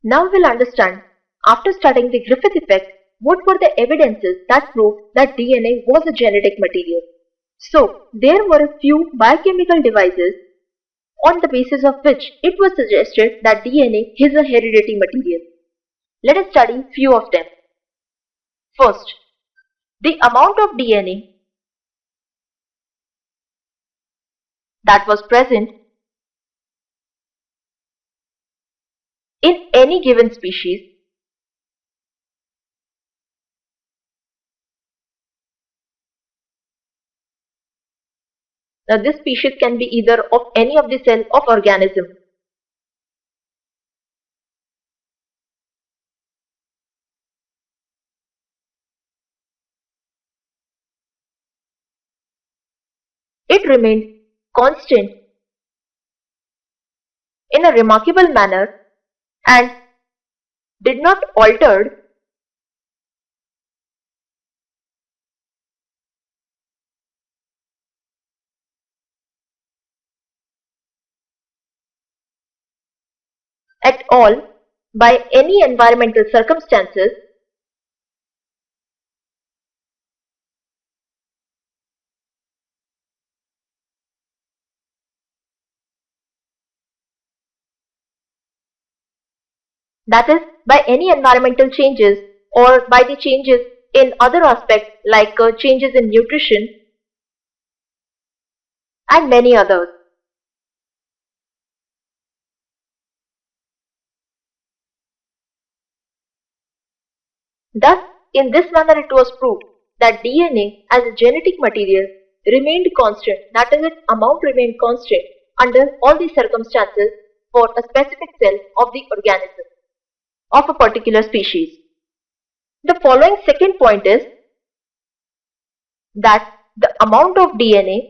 Now we'll understand, after studying the Griffith effect, what were the evidences that proved that DNA was a genetic material. So, there were a few biochemical devices on the basis of which it was suggested that DNA is a hereditary material. Let us study few of them. First, the amount of DNA that was present in any given species . Now this species can be either of any of the cell of organism. It remained constant in a remarkable manner and did not alter at all by any environmental circumstances . That is, by any environmental changes or by the changes in other aspects like changes in nutrition and many others. Thus, in this manner it was proved that DNA as a genetic material remained constant, that is, its amount remained constant under all the circumstances for a specific cell of the organism of a particular species. The following second point is that the amount of DNA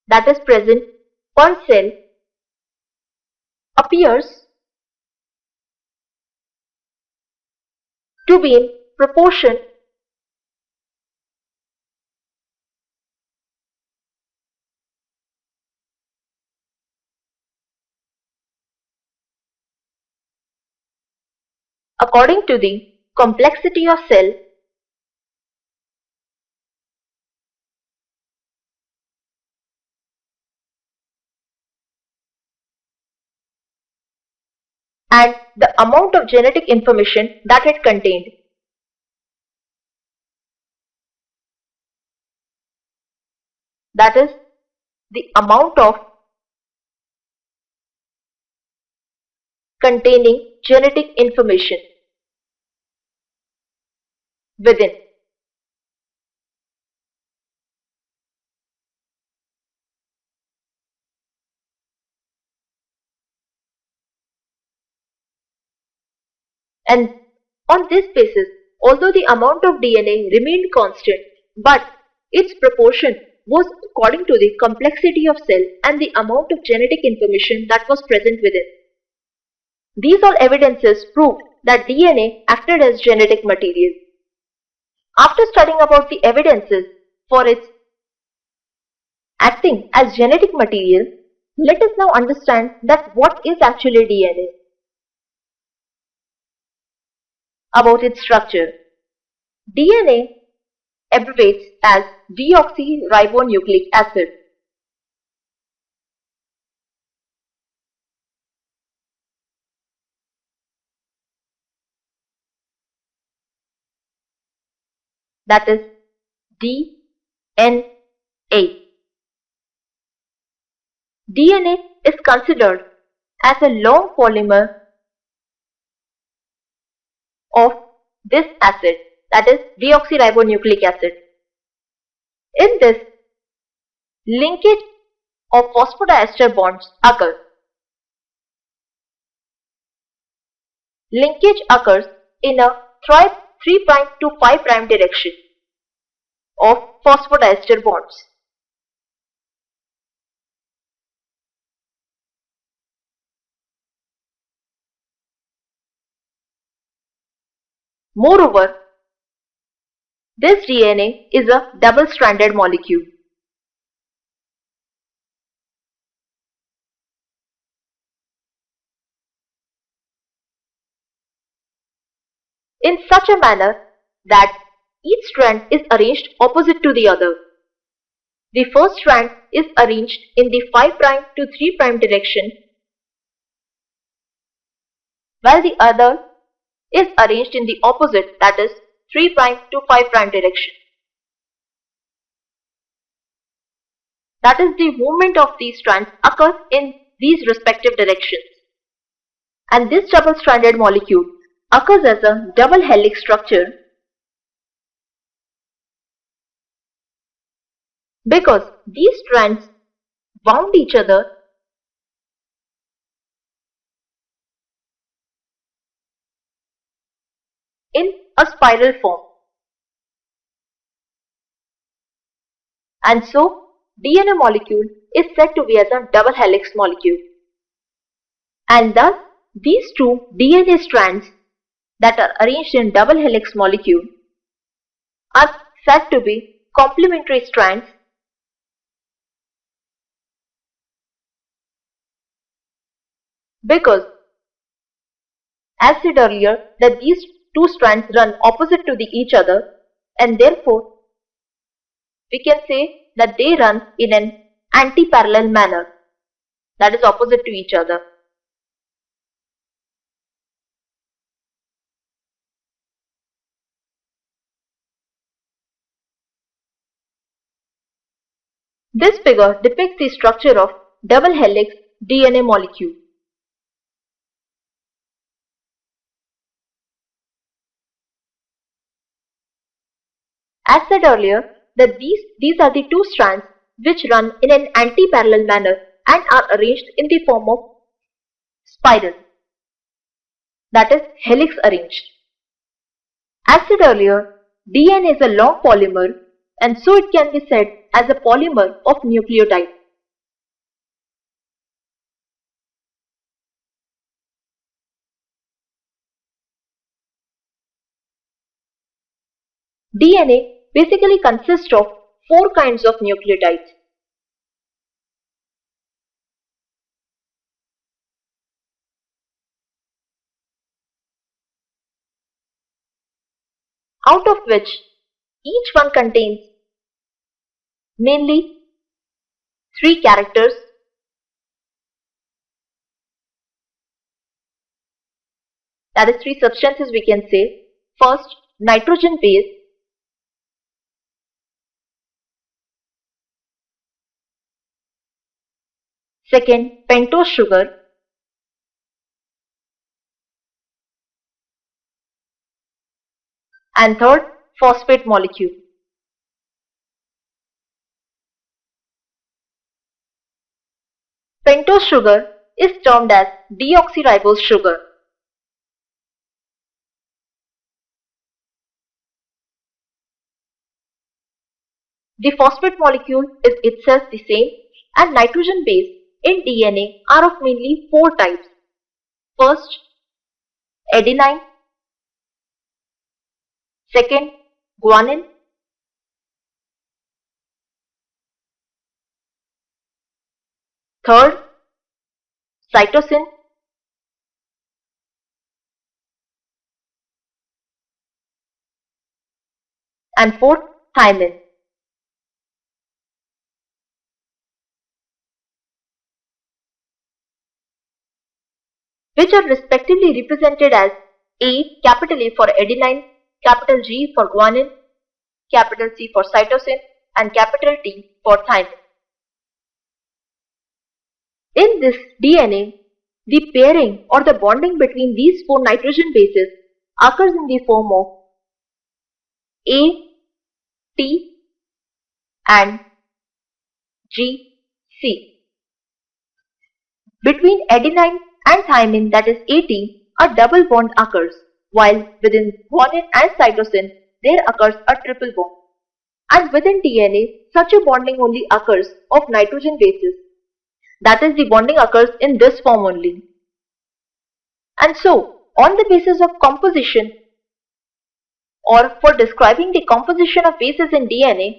that is present per cell appears to be in proportion according to the complexity of cell and the amount of genetic information that it contained. That is, the amount of containing genetic information within. And on this basis, although the amount of DNA remained constant, but its proportion was according to the complexity of cell and the amount of genetic information that was present within. These all evidences proved that DNA acted as genetic material. After studying about the evidences for its acting as genetic material, let us now understand that what is actually DNA. About its structure. DNA abbreviates as deoxyribonucleic acid. That is DNA. DNA is considered as a long polymer of this acid, that is deoxyribonucleic acid. In this, linkage of phosphodiester bonds occur. Linkage occurs in a 3' to 5' direction of phosphodiester bonds. Moreover, this DNA is a double-stranded molecule. in such a manner that each strand is arranged opposite to the other. The first strand is arranged in the 5' to 3' direction, while the other is arranged in the opposite, that is 3' to 5' direction. That is, the movement of these strands occurs in these respective directions. And this double-stranded molecule occurs as a double helix structure because these strands wound each other in a spiral form. And so, DNA molecule is said to be as a double helix molecule. And thus, these two DNA strands that are arranged in double helix molecule are said to be complementary strands because, as said earlier, that these two strands run opposite to each other, and therefore we can say that they run in an anti-parallel manner, that is opposite to each other. This figure depicts the structure of double helix DNA molecule. As said earlier, that these are the two strands which run in an anti-parallel manner and are arranged in the form of spiral, that is helix arranged. As said earlier, DNA is a long polymer, and so it can be said as a polymer of nucleotide. DNA basically consists of 4 kinds of nucleotides. Out of which each one contains mainly 3 characters, that is 3 substances we can say. First, nitrogen base, second, pentose sugar, and third, phosphate molecule. Pentose sugar is termed as deoxyribose sugar. The phosphate molecule is itself the same, and nitrogen base in DNA are of mainly 4 types. First, adenine, second, guanine, third, cytosine, and fourth, thymine. Which are respectively represented as capital A for adenine, capital G for guanine, capital C for cytosine, and capital T for thymine. In this DNA, the pairing or the bonding between these 4 nitrogen bases occurs in the form of A, T and G, C. Between adenine and thymine, that is AT, a double bond occurs, while within guanine and cytosine there occurs a triple bond. And within DNA, such a bonding only occurs of nitrogen bases. That is, the bonding occurs in this form only. And so, on the basis of composition or for describing the composition of bases in DNA,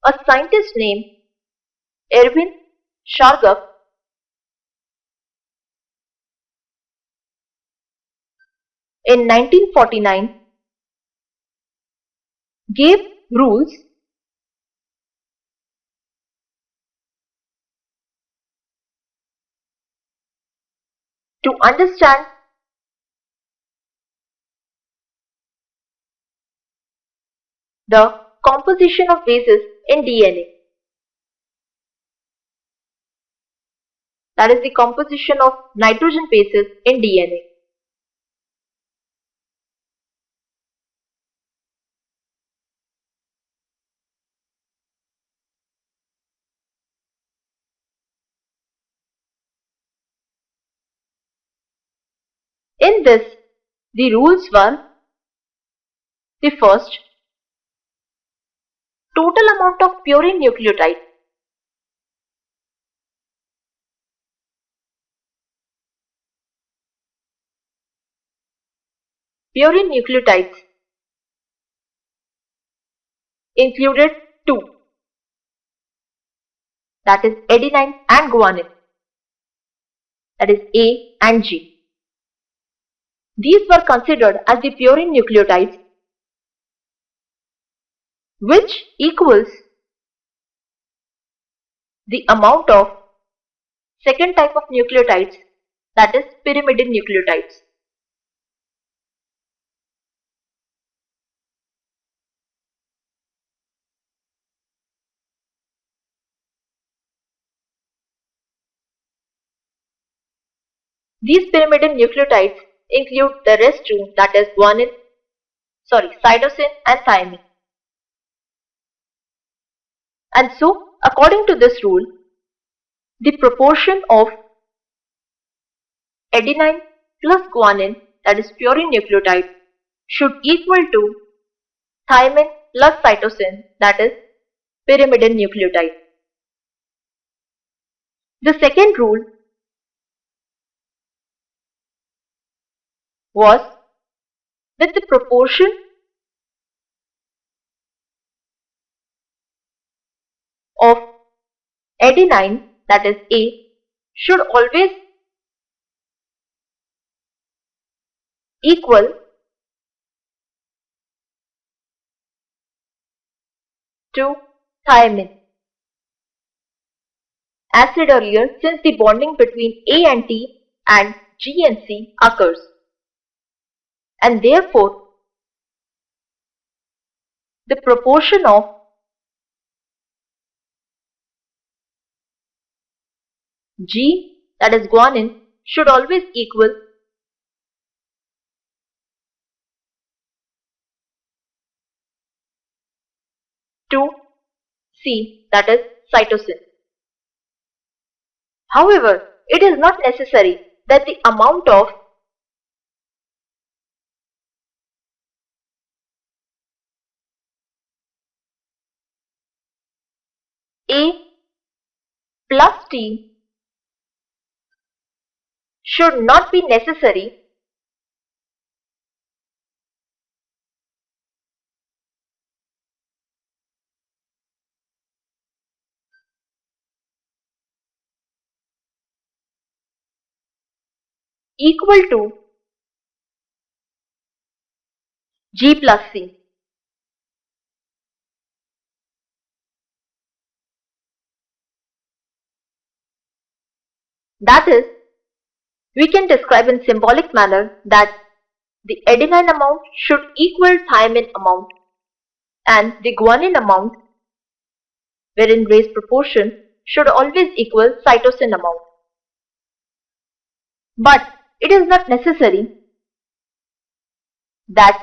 a scientist named Erwin Chargaff in 1949 gave rules to understand the composition of bases in DNA. That is the composition of nitrogen bases in DNA. In this, the rules were: the first, total amount of purine nucleotide. Purine nucleotides included two, that is adenine and guanine, that is A and G. These were considered as the purine nucleotides, which equals the amount of second type of nucleotides, that is pyrimidine nucleotides. These pyrimidine nucleotides include the rest two, that is cytosine and thymine. And so, according to this rule, the proportion of adenine plus guanine, that is purine nucleotide, should equal to thymine plus cytosine, that is pyrimidine nucleotide. The second rule was that the proportion of adenine, that is A, should always equal to thymine. As said earlier, since the bonding between A and T and G and C occurs, and therefore the proportion of G, that is guanine, should always equal to C, that is cytosine. However, it is not necessary that the amount of A plus T should not be necessary equal to G plus C. That is, we can describe in symbolic manner that the adenine amount should equal thymine amount and the guanine amount, wherein race proportion, should always equal cytosine amount. But it is not necessary that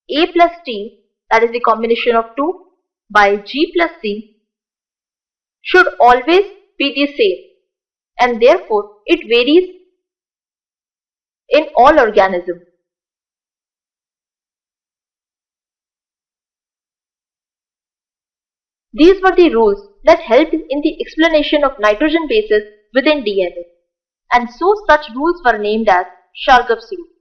A plus T, that is the combination of 2 by G plus C, should always be the same, and therefore it varies in all organisms. These were the rules that helped in the explanation of nitrogen bases within DNA, and so such rules were named as Chargaff's rule.